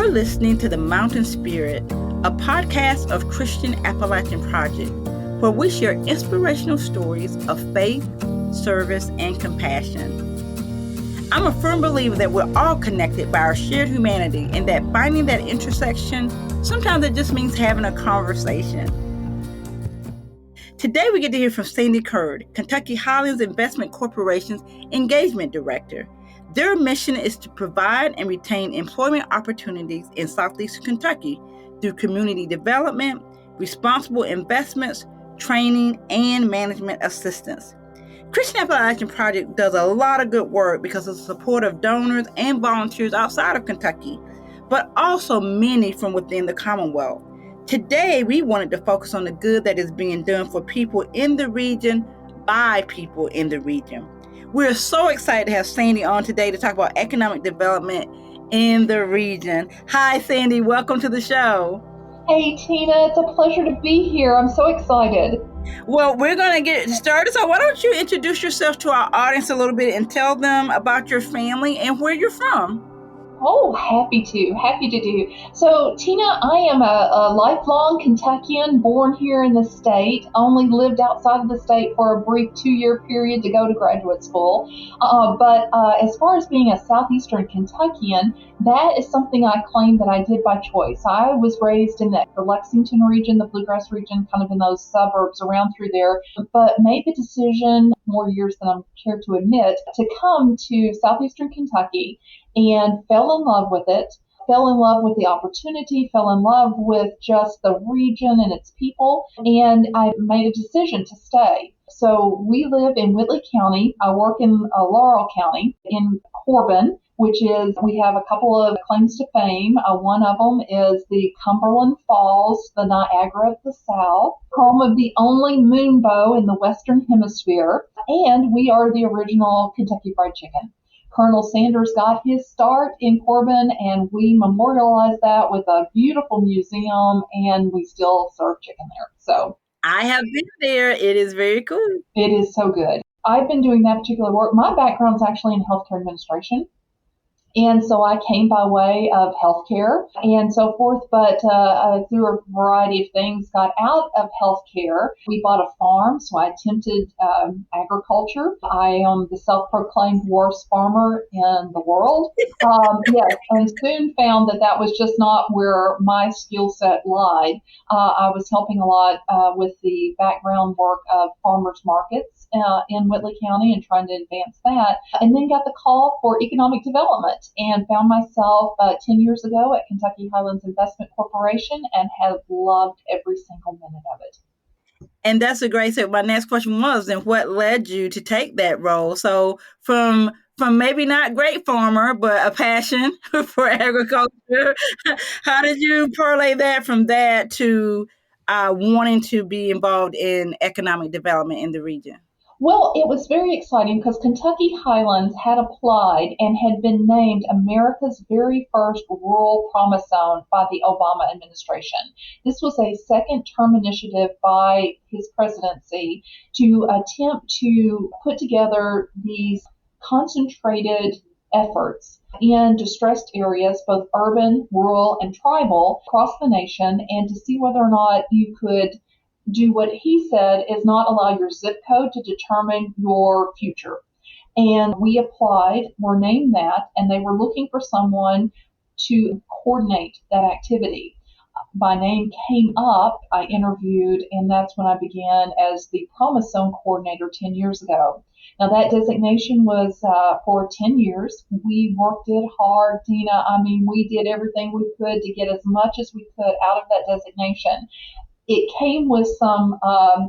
You're listening to The Mountain Spirit, a podcast of Christian Appalachian Project, where we share inspirational stories of faith, service, and compassion. I'm a firm believer that we're all connected by our shared humanity and that finding that intersection, sometimes it just means having a conversation. Today we get to hear from Sandi Curd, Kentucky Highlands Investment Corporation's Engagement Director. Their mission is to provide and retain employment opportunities in Southeastern Kentucky through community development, responsible investments, training, and management assistance. Christian Appalachian Project does a lot of good work because of the support of donors and volunteers outside of Kentucky, but also many from within the Commonwealth. Today, we wanted to focus on the good that is being done for people in the region by people in the region. We're so excited to have Sandi on today to talk about economic development in the region. Hi, Sandi. Welcome to the show. Hey, Tina. It's a pleasure to be here. I'm so excited. Well, we're going to get started. So why don't you introduce yourself to our audience a little bit and tell them about your family and where you're from? Oh, happy to do. So, Tina, I am a lifelong Kentuckian, born here in the state, only lived outside of the state for a brief 2-year period to go to graduate school. But as far as being a Southeastern Kentuckian, that is something I claim that I did by choice. I was raised in the Lexington region, the Bluegrass region, kind of in those suburbs around through there, but made the decision, more years than I'm care to admit, to come to Southeastern Kentucky and fell in love with it, fell in love with the opportunity, fell in love with just the region and its people, and I made a decision to stay. So we live in Whitley County. I work in Laurel County in Corbin, which is, we have a couple of claims to fame. One of them is the Cumberland Falls, the Niagara of the South, home of the only moonbow in the Western Hemisphere, and we are the original Kentucky Fried Chicken. Colonel Sanders got his start in Corbin, and we memorialized that with a beautiful museum, and we still serve chicken there. So I have been there. It is very cool. It is so good. I've been doing that particular work. My background's actually in healthcare administration. And so I came by way of healthcare and so forth, but through a variety of things, got out of healthcare. We bought a farm, so I attempted agriculture. I am the self-proclaimed worst farmer in the world. Yes, and soon found that was just not where my skill set lied. I was helping a lot with the background work of farmers markets in Whitley County and trying to advance that, and then got the call for economic development and found myself 10 years ago at Kentucky Highlands Investment Corporation and have loved every single minute of it. And that's a great segue. My next question was, then what led you to take that role? So from maybe not great farmer, but a passion for agriculture, how did you parlay that from that to wanting to be involved in economic development in the region? Well, it was very exciting because Kentucky Highlands had applied and had been named America's very first rural promise zone by the Obama administration. This was a second-term initiative by his presidency to attempt to put together these concentrated efforts in distressed areas, both urban, rural, and tribal, across the nation, and to see whether or not you could do what he said is not allow your zip code to determine your future. And we applied, were named that, and they were looking for someone to coordinate that activity. My name came up, I interviewed, and that's when I began as the Promise Zone Coordinator 10 years ago. Now that designation was for 10 years. We worked it hard, Tina. I mean, we did everything we could to get as much as we could out of that designation. It came with some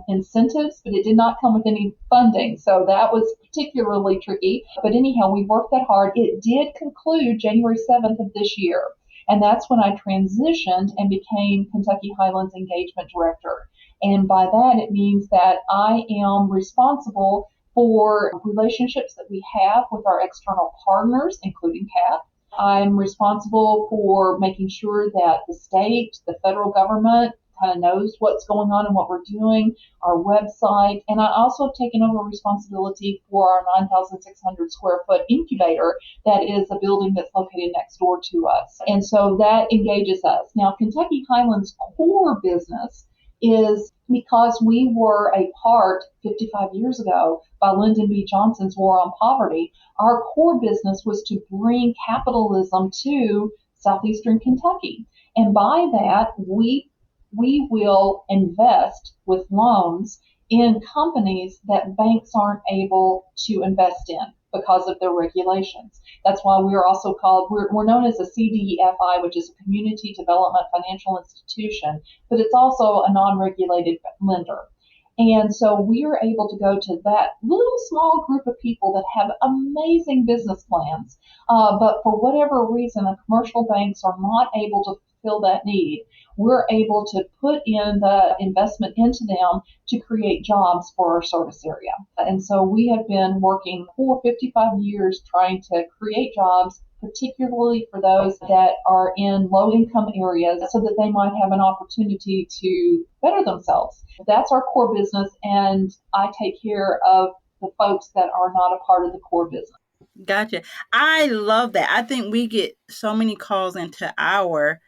incentives, but it did not come with any funding. So that was particularly tricky. But anyhow, we worked that hard. It did conclude January 7th of this year. And that's when I transitioned and became Kentucky Highlands Engagement Director. And by that, it means that I am responsible for relationships that we have with our external partners, including CAP. I'm responsible for making sure that the state, the federal government, kind of knows what's going on and what we're doing, our website. And I also have taken over responsibility for our 9,600 square foot incubator that is a building that's located next door to us. And so that engages us. Now, Kentucky Highlands' core business is because we were a part 55 years ago by Lyndon B. Johnson's War on Poverty. Our core business was to bring capitalism to southeastern Kentucky. And by that, we will invest with loans in companies that banks aren't able to invest in because of their regulations. That's why we're also called, we're known as a CDFI, which is a Community Development Financial Institution, but it's also a non-regulated lender. And so we are able to go to that little small group of people that have amazing business plans, but for whatever reason, the commercial banks are not able to fulfill that need. We're able to put in the investment into them to create jobs for our service area. And so we have been working for 55 years trying to create jobs, particularly for those that are in low-income areas so that they might have an opportunity to better themselves. That's our core business, and I take care of the folks that are not a part of the core business. Gotcha. I love that. I think we get so many calls into our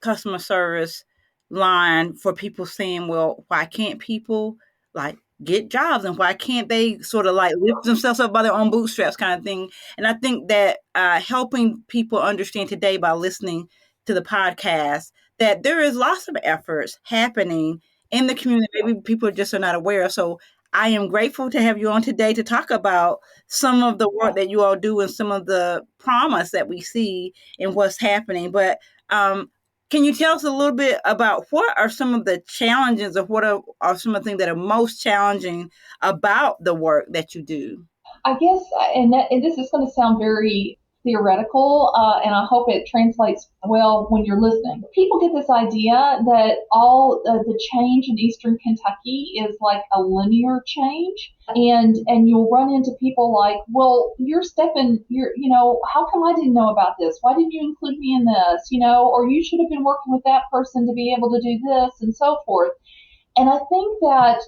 customer service line for people saying, well, why can't people like get jobs and why can't they sort of like lift themselves up by their own bootstraps kind of thing. And I think that helping people understand today by listening to the podcast that there is lots of efforts happening in the community. Maybe people just are not aware of. So I am grateful to have you on today to talk about some of the work that you all do and some of the promise that we see in what's happening. But can you tell us a little bit about what are some of the challenges or what are some of the things that are most challenging about the work that you do? I guess, and this is going to sound very theoretical, and I hope it translates well when you're listening. People get this idea that all the change in Eastern Kentucky is like a linear change, and you'll run into people like, well, how come I didn't know about this? Why didn't you include me in this? Or you should have been working with that person to be able to do this, and so forth. And I think that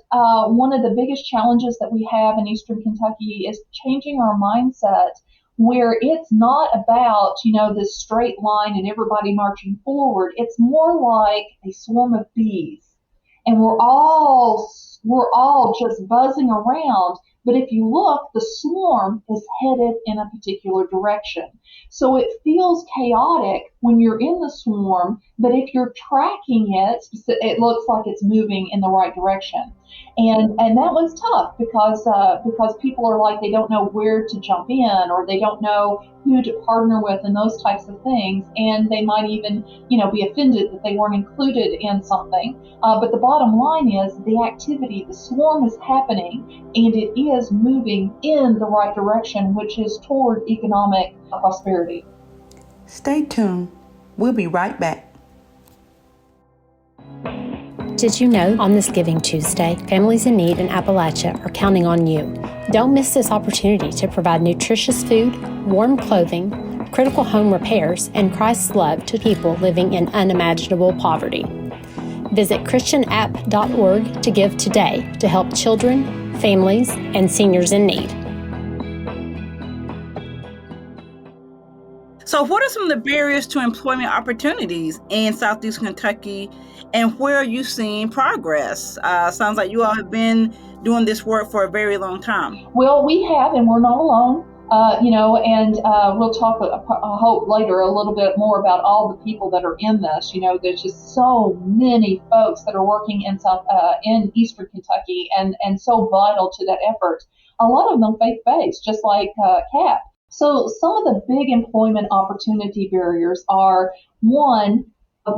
one of the biggest challenges that we have in Eastern Kentucky is changing our mindset where it's not about, this straight line and everybody marching forward. It's more like a swarm of bees. And we're all just buzzing around. But if you look, the swarm is headed in a particular direction. So it feels chaotic when you're in the swarm, but if you're tracking it, it looks like it's moving in the right direction. And that one's tough because people are like, they don't know where to jump in or they don't know who to partner with and those types of things. And they might even, be offended that they weren't included in something. But the bottom line is the activity, the swarm is happening and it is moving in the right direction, which is toward economic prosperity. Stay tuned. We'll be right back. Did you know on this Giving Tuesday, families in need in Appalachia are counting on you? Don't miss this opportunity to provide nutritious food, warm clothing, critical home repairs, and Christ's love to people living in unimaginable poverty. Visit christianapp.org to give today to help children, families, and seniors in need. So what are some of the barriers to employment opportunities in Southeast Kentucky, and where are you seeing progress? Sounds like you all have been doing this work for a very long time. Well, we have, and we're not alone. We'll talk, I hope, later a little bit more about all the people that are in this. There's just so many folks that are working in Eastern Kentucky and so vital to that effort. A lot of them faith-based, just like CAP. So some of the big employment opportunity barriers are, one,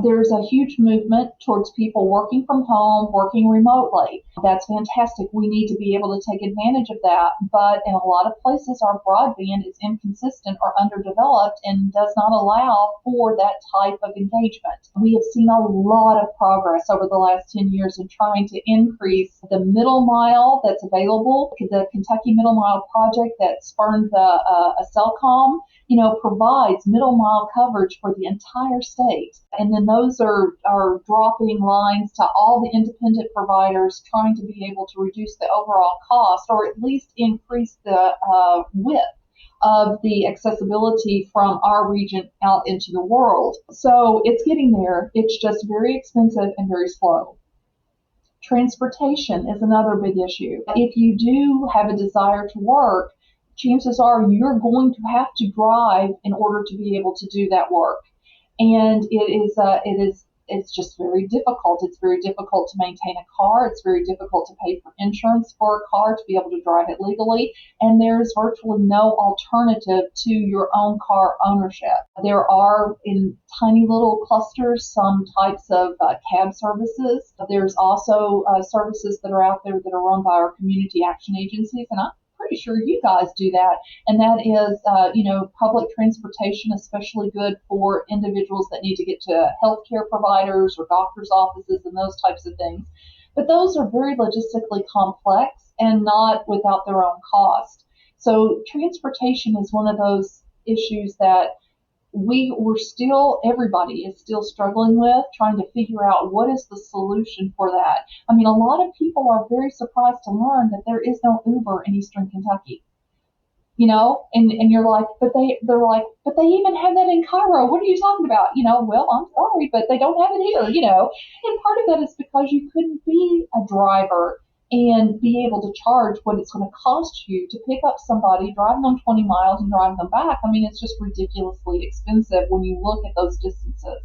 there's a huge movement towards people working from home, working remotely. That's fantastic. We need to be able to take advantage of that. But in a lot of places, our broadband is inconsistent or underdeveloped and does not allow for that type of engagement. We have seen a lot of progress over the last 10 years in trying to increase the middle mile that's available. The Kentucky Middle Mile project that spurned a Cellcom, provides middle mile coverage for the entire state. And and then those are dropping lines to all the independent providers, trying to be able to reduce the overall cost or at least increase the width of the accessibility from our region out into the world. So it's getting there. It's just very expensive and very slow. Transportation is another big issue. If you do have a desire to work, chances are you're going to have to drive in order to be able to do that work. And it's just very difficult. It's very difficult to maintain a car. It's very difficult to pay for insurance for a car to be able to drive it legally. And there's virtually no alternative to your own car ownership. There are, in tiny little clusters, some types of cab services. There's also services that are out there that are run by our community action agencies. And I'm pretty sure you guys do that, and that is, public transportation, especially good for individuals that need to get to healthcare providers or doctors' offices and those types of things. But those are very logistically complex and not without their own cost. So transportation is one of those issues that everybody is still struggling with, trying to figure out what is the solution for that. I mean, a lot of people are very surprised to learn that there is no Uber in Eastern Kentucky. And you're like, but they even have that in Cairo. What are you talking about? Well, I'm sorry, but they don't have it here, And part of that is because you couldn't be a driver and be able to charge what it's going to cost you to pick up somebody, drive them 20 miles and drive them back. I mean, it's just ridiculously expensive when you look at those distances.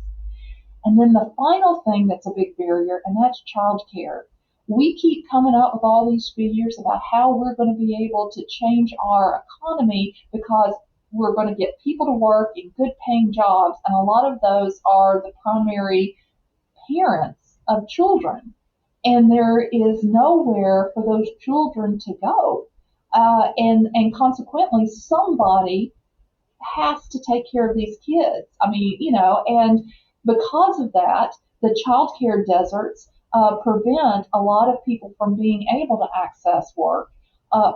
And then the final thing that's a big barrier, and that's childcare. We keep coming up with all these figures about how we're going to be able to change our economy because we're going to get people to work in good paying jobs. And a lot of those are the primary parents of children. And there is nowhere for those children to go. And consequently, somebody has to take care of these kids. I mean, and because of that, the child care deserts prevent a lot of people from being able to access work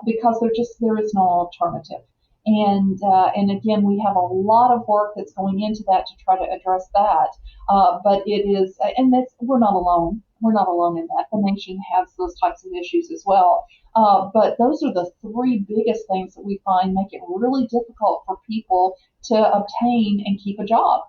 because there is no alternative. And again, we have a lot of work that's going into that to try to address that. But it is, and we're not alone. We're not alone in that. The nation has those types of issues as well. But those are the three biggest things that we find make it really difficult for people to obtain and keep a job.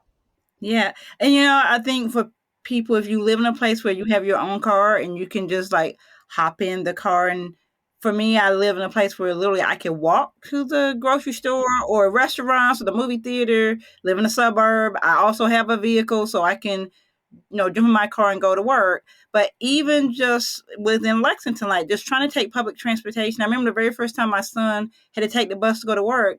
Yeah. And, I think for people, if you live in a place where you have your own car and you can just like hop in the car. And for me, I live in a place where literally I can walk to the grocery store or restaurants or the movie theater, live in a suburb. I also have a vehicle so I can jump in my car and go to work. But even just within Lexington, like just trying to take public transportation. I remember the very first time my son had to take the bus to go to work.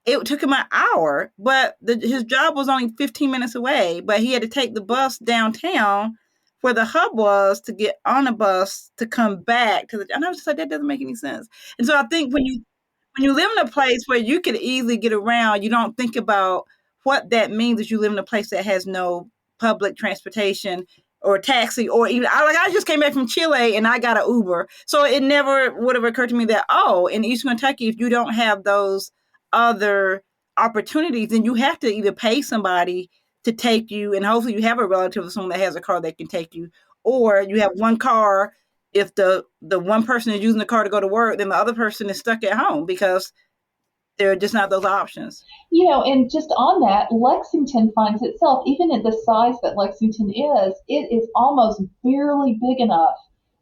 It took him an hour, but his job was only 15 minutes away. But he had to take the bus downtown where the hub was to get on a bus to come back to the. And I was just like, that doesn't make any sense. And so I think when you live in a place where you can easily get around, you don't think about what that means that you live in a place that has no public transportation or taxi or even I just came back from Chile and I got an Uber. So it never would have occurred to me that, in Eastern Kentucky, if you don't have those other opportunities, then you have to either pay somebody to take you, and hopefully you have a relative or someone that has a car that can take you, or you have one car. If the one person is using the car to go to work, then the other person is stuck at home because there are just not those options. And just on that, Lexington finds itself, even at the size that Lexington is, it is almost barely big enough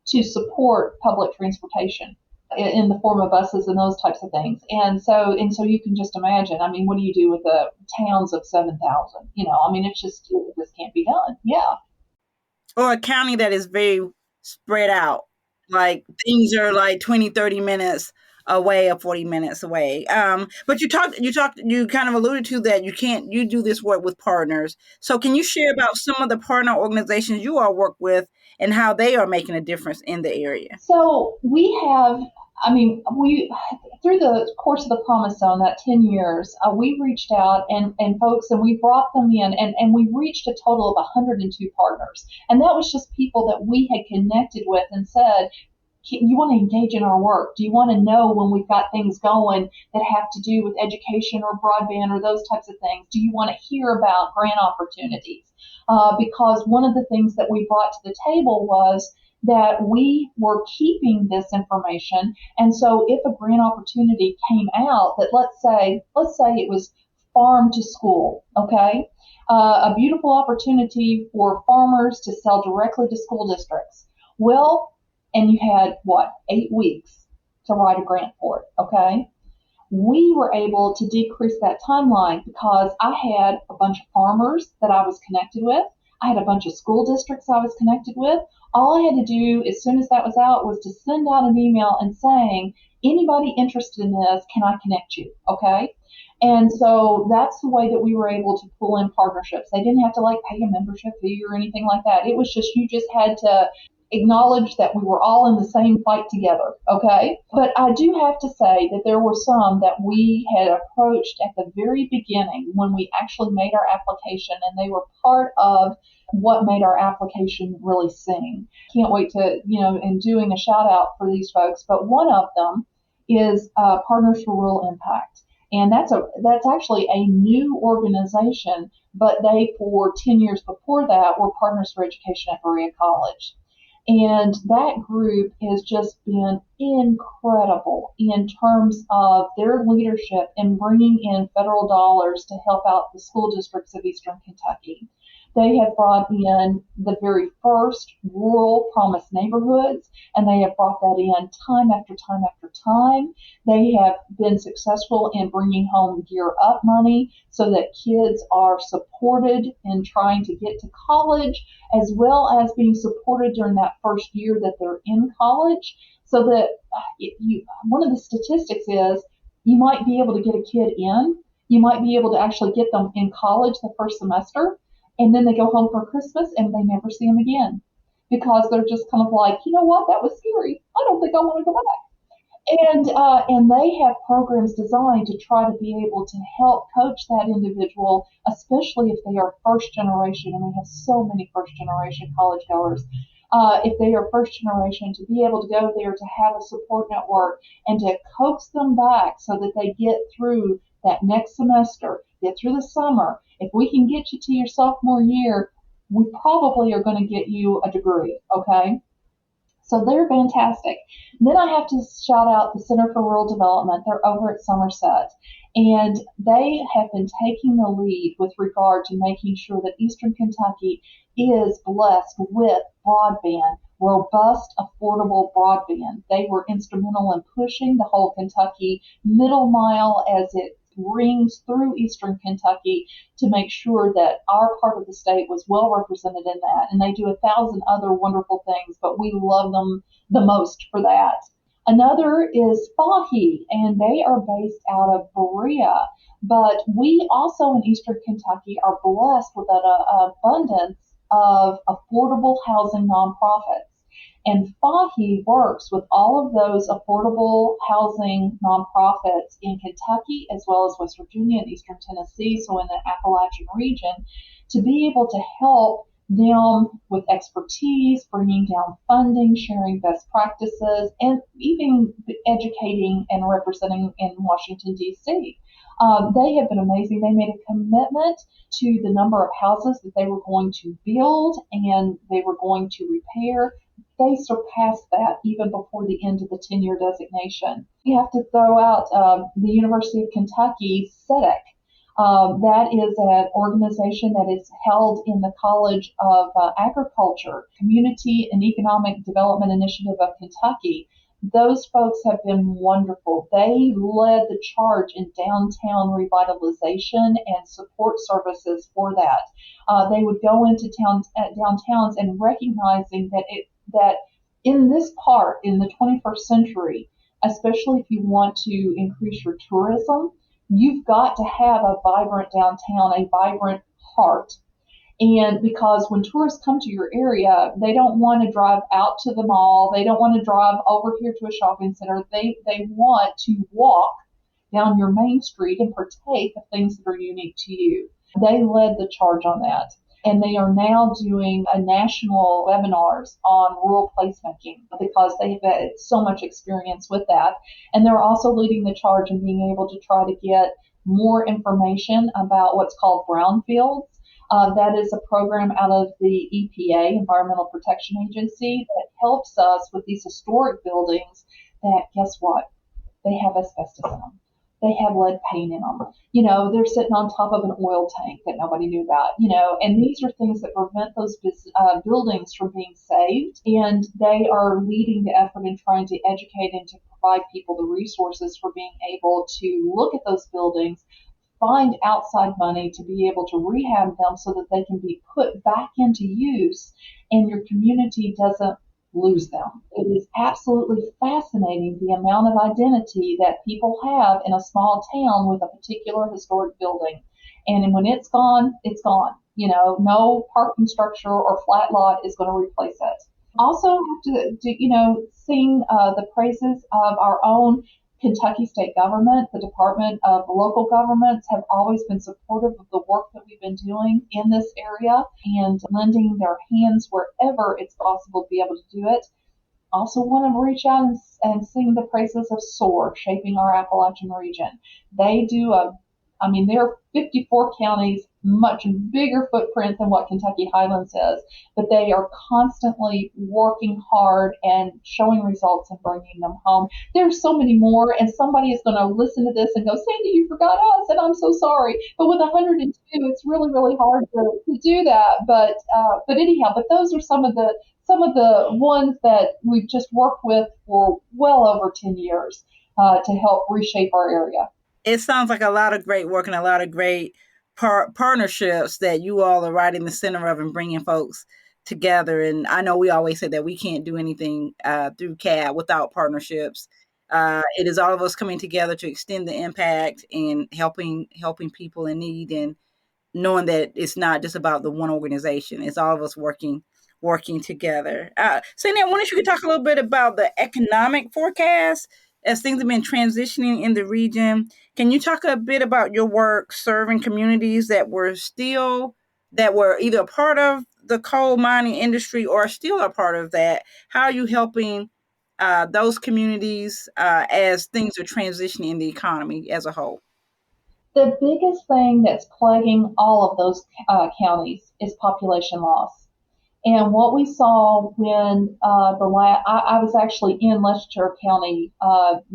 to support public transportation in the form of buses and those types of things. And so you can just imagine, I mean, what do you do with the towns of 7,000? I mean, it just can't be done. Yeah. Or a county that is very spread out. Like things are like 20, 30 minutes away or 40 minutes away. But you kind of alluded to that you do this work with partners. So can you share about some of the partner organizations you all work with and how they are making a difference in the area? So we through the course of the Promise Zone, that 10 years, we reached out and folks, and we brought them in, and we reached a total of 102 partners. And that was just people that we had connected with and said, you want to engage in our work? Do you want to know when we've got things going that have to do with education or broadband or those types of things? Do you want to hear about grant opportunities? Because one of the things that we brought to the table was that we were keeping this information. And so if a grant opportunity came out that let's say it was farm to school, okay? A beautiful opportunity for farmers to sell directly to school districts. Well, and you had 8 weeks to write a grant for it, okay? We were able to decrease that timeline because I had a bunch of farmers that I was connected with. I had a bunch of school districts I was connected with. All I had to do as soon as that was out was to send out an email and saying, anybody interested in this, can I connect you? Okay. And so that's the way that we were able to pull in partnerships. They didn't have to pay a membership fee or anything like that. It was just, you just had to acknowledge that we were all in the same fight together, okay? But I do have to say that there were some that we had approached at the very beginning when we actually made our application, and they were part of what made our application really sing. Can't wait to, and doing a shout out for these folks, but one of them is Partners for Rural Impact. And that's actually a new organization, but they, for 10 years before that, were Partners for Education at Berea College. And that group has just been incredible in terms of their leadership in bringing in federal dollars to help out the school districts of Eastern Kentucky. They have brought in the very first rural promise neighborhoods, and they have brought that in time after time after time. They have been successful in bringing home Gear Up money so that kids are supported in trying to get to college, as well as being supported during that first year that they're in college, so that one of the statistics is you might be able to get a kid in, you might be able to actually get them in college the first semester, and then they go home for Christmas and they never see them again because they're just kind of like, you know what, that was scary. I don't think I want to go back. And they have programs designed to try to be able to help coach that individual, especially if they are first generation, and we have so many first generation college goers. If they are first generation, to be able to go there to have a support network and to coax them back so that they get through that next semester, get through the summer. If we can get you to your sophomore year, we probably are going to get you a degree, okay? So they're fantastic. Then I have to shout out the Center for Rural Development. They're over at Somerset, and they have been taking the lead with regard to making sure that Eastern Kentucky is blessed with broadband, robust, affordable broadband. They were instrumental in pushing the whole Kentucky middle mile as it rings through Eastern Kentucky to make sure that our part of the state was well represented in that. And they do 1,000 other wonderful things, but we love them the most for that. Another is S5E4, and they are based out of Berea. But we also in Eastern Kentucky are blessed with an abundance of affordable housing nonprofits. And S5E4 works with all of those affordable housing nonprofits in Kentucky, as well as West Virginia and Eastern Tennessee, so in the Appalachian region, to be able to help them with expertise, bringing down funding, sharing best practices, and even educating and representing in Washington, D.C. They have been amazing. They made a commitment to the number of houses that they were going to build and they were going to repair. They surpassed that even before the end of the 10-year designation. You have to throw out the University of Kentucky, CEDEC. That is an organization that is held in the College of Agriculture, Community and Economic Development Initiative of Kentucky. Those folks have been wonderful. They led the charge in downtown revitalization and support services for that. They would go into downtowns and recognizing that in this part, in the 21st century, especially if you want to increase your tourism, you've got to have a vibrant downtown, a vibrant heart. And because when tourists come to your area, they don't want to drive out to the mall. They don't want to drive over here to a shopping center. They want to walk down your main street and partake of things that are unique to you. They led the charge on that. And they are now doing a national webinars on rural placemaking because they've had so much experience with that. And they're also leading the charge in being able to try to get more information about what's called brownfields. That is a program out of the EPA, Environmental Protection Agency, that helps us with these historic buildings that, guess what? They have asbestos in them. They have lead paint in them. They're sitting on top of an oil tank that nobody knew about, and these are things that prevent those buildings from being saved. And they are leading the effort in trying to educate and to provide people the resources for being able to look at those buildings, find outside money to be able to rehab them so that they can be put back into use and your community doesn't lose them. It is absolutely fascinating the amount of identity that people have in a small town with a particular historic building. And when it's gone, it's gone. No parking structure or flat lot is going to replace it. Also, have to sing the praises of our own Kentucky state government. The Department of Local Governments have always been supportive of the work that we've been doing in this area and lending their hands wherever it's possible to be able to do it. Also want to reach out and sing the praises of SOAR, Shaping Our Appalachian Region. They do there are 54 counties, much bigger footprint than what Kentucky Highlands is, but they are constantly working hard and showing results and bringing them home. There's so many more, and somebody is going to listen to this and go, Sandy, you forgot us, and I'm so sorry. But with 102, it's really, really hard to do that. But anyhow, those are some of the ones that we've just worked with for well over 10 years to help reshape our area. It sounds like a lot of great work and a lot of great partnerships that you all are right in the center of and bringing folks together. And I know we always say that we can't do anything through CAB without partnerships. It is all of us coming together to extend the impact and helping people in need, and knowing that it's not just about the one organization. It's all of us working together. Sandy, I wonder if you could talk a little bit about the economic forecast as things have been transitioning in the region. Can you talk a bit about your work serving communities that were either a part of the coal mining industry or still a part of that? How are you helping those communities as things are transitioning in the economy as a whole? The biggest thing that's plaguing all of those counties is population loss. And what we saw when I was actually in Leicester County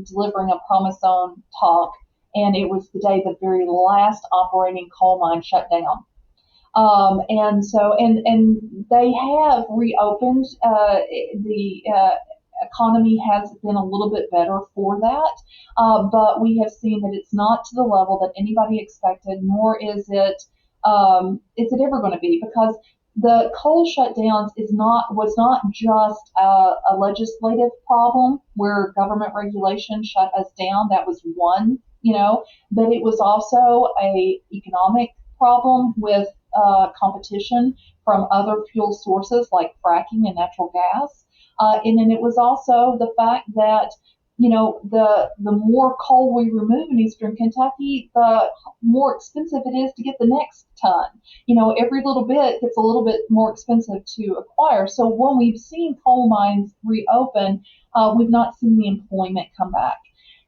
delivering a Promise Zone talk, and it was the day the very last operating coal mine shut down. And they have reopened. The economy has been a little bit better for that, but we have seen that it's not to the level that anybody expected, nor is it ever going to be, because the coal shutdowns was not just a legislative problem where government regulation shut us down. That was one, but it was also a economic problem with competition from other fuel sources like fracking and natural gas. And then it was also the fact that, the more coal we remove in eastern Kentucky, the more expensive it is to get the next ton. Every little bit gets a little bit more expensive to acquire. So when we've seen coal mines reopen, we've not seen the employment come back.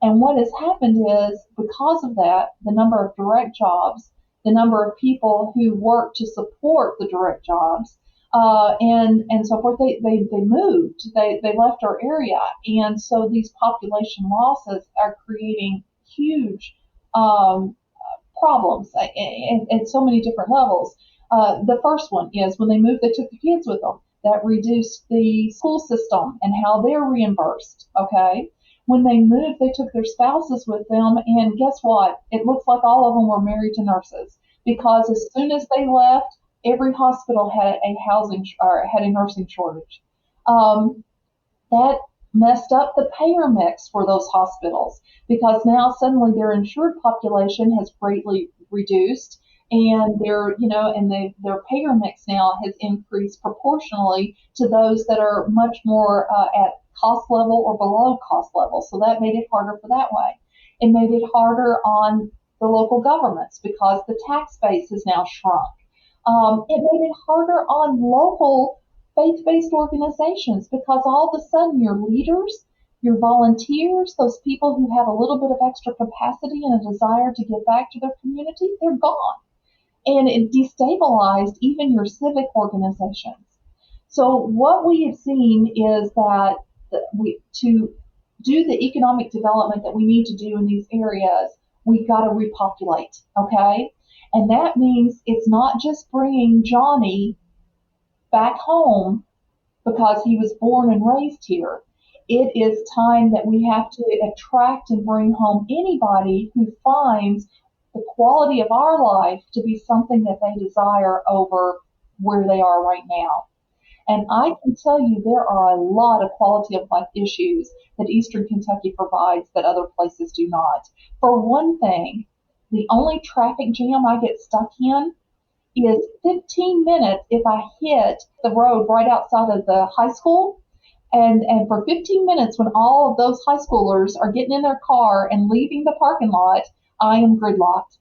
And what has happened is, because of that, the number of direct jobs, the number of people who work to support the direct jobs, and so forth, they moved, they left our area. And so these population losses are creating huge problems at so many different levels. The first one is when they moved, they took the kids with them. That reduced the school system and how they're reimbursed. Okay. When they moved, they took their spouses with them, and guess what? It looks like all of them were married to nurses, because as soon as they left, every hospital had a nursing shortage. That messed up the payer mix for those hospitals, because now suddenly their insured population has greatly reduced, and their payer mix now has increased proportionally to those that are much more at cost level or below cost level. So that made it harder for that way. It made it harder on the local governments because the tax base has now shrunk. It made it harder on local faith-based organizations because all of a sudden your leaders, your volunteers, those people who have a little bit of extra capacity and a desire to give back to their community, they're gone. And it destabilized even your civic organizations. So what we have seen is that to do the economic development that we need to do in these areas, we've got to repopulate, okay? And that means it's not just bringing Johnny back home because he was born and raised here. It is time that we have to attract and bring home anybody who finds the quality of our life to be something that they desire over where they are right now. And I can tell you there are a lot of quality of life issues that Eastern Kentucky provides that other places do not. For one thing, the only traffic jam I get stuck in is 15 minutes if I hit the road right outside of the high school. And for 15 minutes, when all of those high schoolers are getting in their car and leaving the parking lot, I am gridlocked,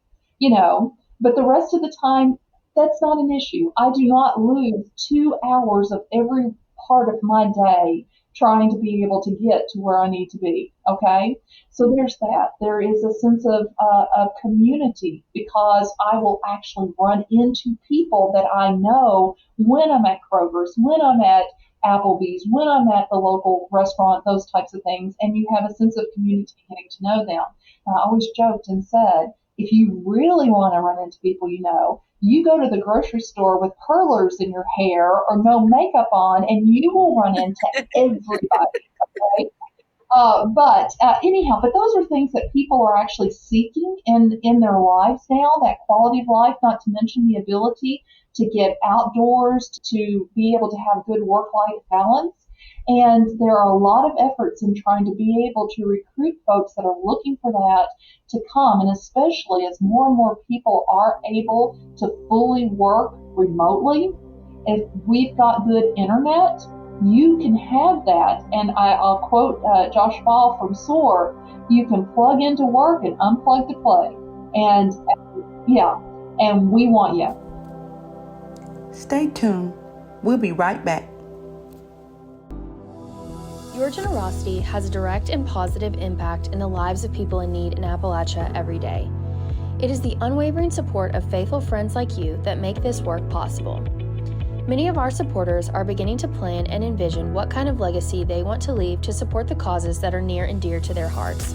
but the rest of the time, that's not an issue. I do not lose 2 hours of every part of my day trying to be able to get to where I need to be. Okay. So there's that. There is a sense of community because I will actually run into people that I know when I'm at Kroger's, when I'm at Applebee's, when I'm at the local restaurant, those types of things. And you have a sense of community getting to know them. Now, I always joked and said, if you really want to run into people you go to the grocery store with curlers in your hair or no makeup on, and you will run into everybody. Okay? But those are things that people are actually seeking in their lives now, that quality of life, not to mention the ability to get outdoors, to be able to have good work-life balance. And there are a lot of efforts in trying to be able to recruit folks that are looking for that to come, and especially as more and more people are able to fully work remotely. If we've got good internet, you can have that. And I'll quote Josh Ball from SOAR, you can plug into work and unplug to play. And we want you. Stay tuned. We'll be right back. Your generosity has a direct and positive impact in the lives of people in need in Appalachia every day. It is the unwavering support of faithful friends like you that make this work possible. Many of our supporters are beginning to plan and envision what kind of legacy they want to leave to support the causes that are near and dear to their hearts.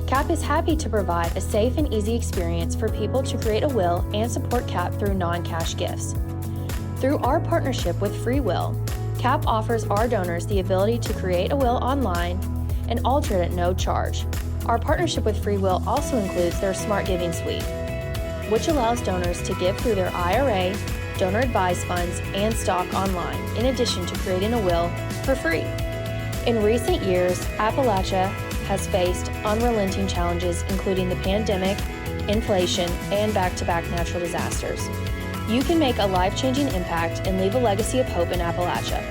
CAP is happy to provide a safe and easy experience for people to create a will and support CAP through non-cash gifts. Through our partnership with Free Will, CAP offers our donors the ability to create a will online and alter it at no charge. Our partnership with Free Will also includes their Smart Giving Suite, which allows donors to give through their IRA, donor advised funds, and stock online, in addition to creating a will for free. In recent years, Appalachia has faced unrelenting challenges, including the pandemic, inflation, and back-to-back natural disasters. You can make a life-changing impact and leave a legacy of hope in Appalachia.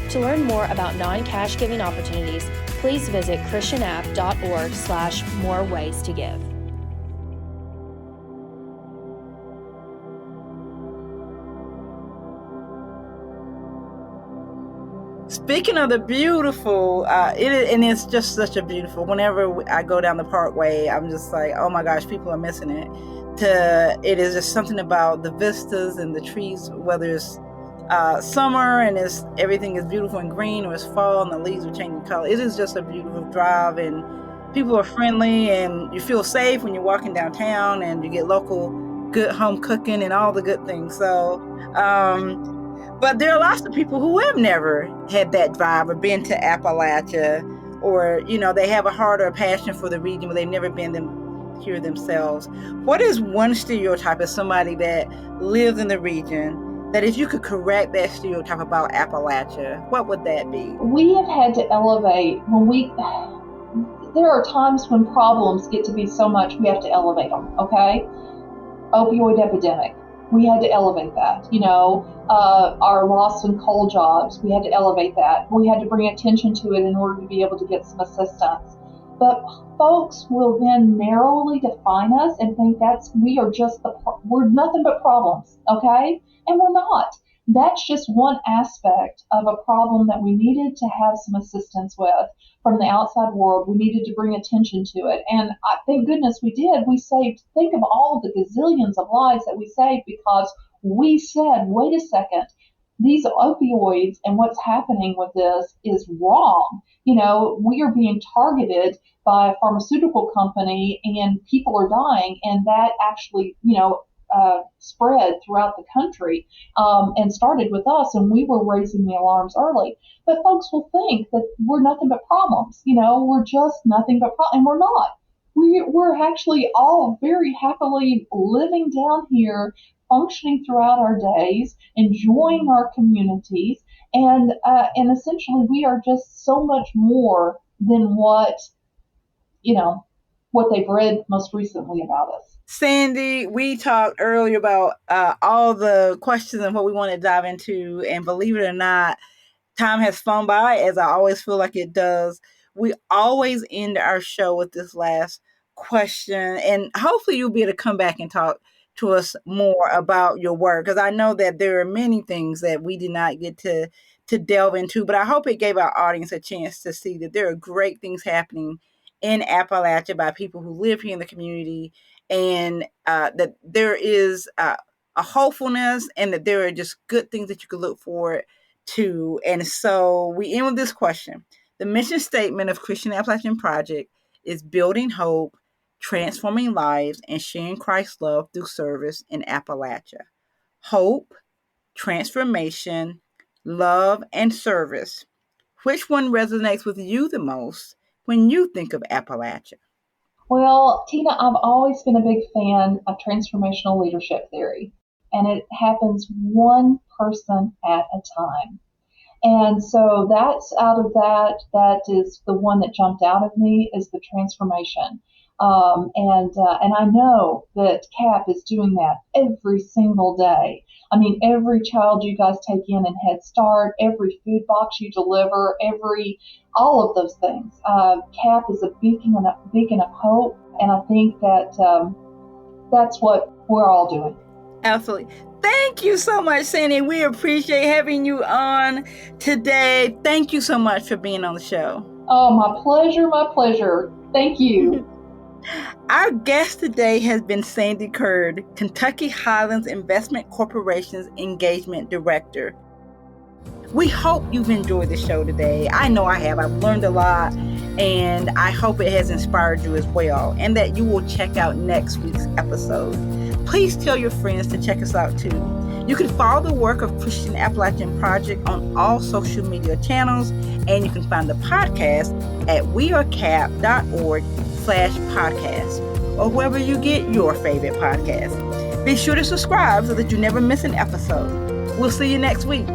To learn more about non-cash giving opportunities, please visit christianapp.org/more ways to give. Speaking of the beautiful, it's just such a beautiful. Whenever I go down the Parkway, I'm just like, oh my gosh, people are missing it. It is just something about the vistas and the trees, whether it's summer and everything is beautiful and green, or it's fall and the leaves are changing color. It is just a beautiful drive, and people are friendly, and you feel safe when you're walking downtown, and you get local good home cooking and all the good things. So, but there are lots of people who have never had that drive or been to Appalachia, or they have a heart or a passion for the region, but they've never been here themselves. What is one stereotype as somebody that lives in the region, that if you could correct that stereotype about Appalachia, what would that be? We have had to elevate there are times when problems get to be so much we have to elevate them, okay? Opioid epidemic, we had to elevate that. Our loss in coal jobs, we had to elevate that. We had to bring attention to it in order to be able to get some assistance. But folks will then narrowly define us and think we're nothing but problems, okay? And we're not. That's just one aspect of a problem that we needed to have some assistance with from the outside world. We needed to bring attention to it. And thank goodness we did. Think of all the gazillions of lives that we saved because we said, wait a second, these opioids and what's happening with this is wrong. We are being targeted by a pharmaceutical company and people are dying, and that actually, spread throughout the country and started with us, and we were raising the alarms early. But folks will think that we're nothing but problems. We're just nothing but problems, and we're not. We're actually all very happily living down here, functioning throughout our days, enjoying our communities, and essentially we are just so much more than what they've read most recently about us. Sandi, we talked earlier about all the questions and what we want to dive into, and believe it or not, time has flown by, as I always feel like it does. We always end our show with this last question, and hopefully you'll be able to come back and talk to us more about your work, because I know that there are many things that we did not get to delve into, but I hope it gave our audience a chance to see that there are great things happening in Appalachia by people who live here in the community, and that there is a hopefulness, and that there are just good things that you can look forward to. And so we end with this question. The mission statement of Christian Appalachian Project is building hope, transforming lives, and sharing Christ's love through service in Appalachia. Hope, transformation, love, and service. Which one resonates with you the most when you think of Appalachia? Well, Tina, I've always been a big fan of transformational leadership theory, and it happens one person at a time. And so that's out of that is the one that jumped out of me is the transformation. And I know that CAP is doing that every single day. I mean, every child you guys take in Head Start, every food box you deliver, all of those things. CAP is a beacon of hope, and I think that that's what we're all doing. Absolutely. Thank you so much, Sandi. We appreciate having you on today. Thank you so much for being on the show. Oh, my pleasure, my pleasure. Thank you. Our guest today has been Sandi Curd, Kentucky Highlands Investment Corporation's Engagement Director. We hope you've enjoyed the show today. I know I have. I've learned a lot, and I hope it has inspired you as well, and that you will check out next week's episode. Please tell your friends to check us out too. You can follow the work of Christian Appalachian Project on all social media channels, and you can find the podcast at wearecap.org/podcast, or wherever you get your favorite podcast. Be sure to subscribe so that you never miss an episode. We'll see you next week.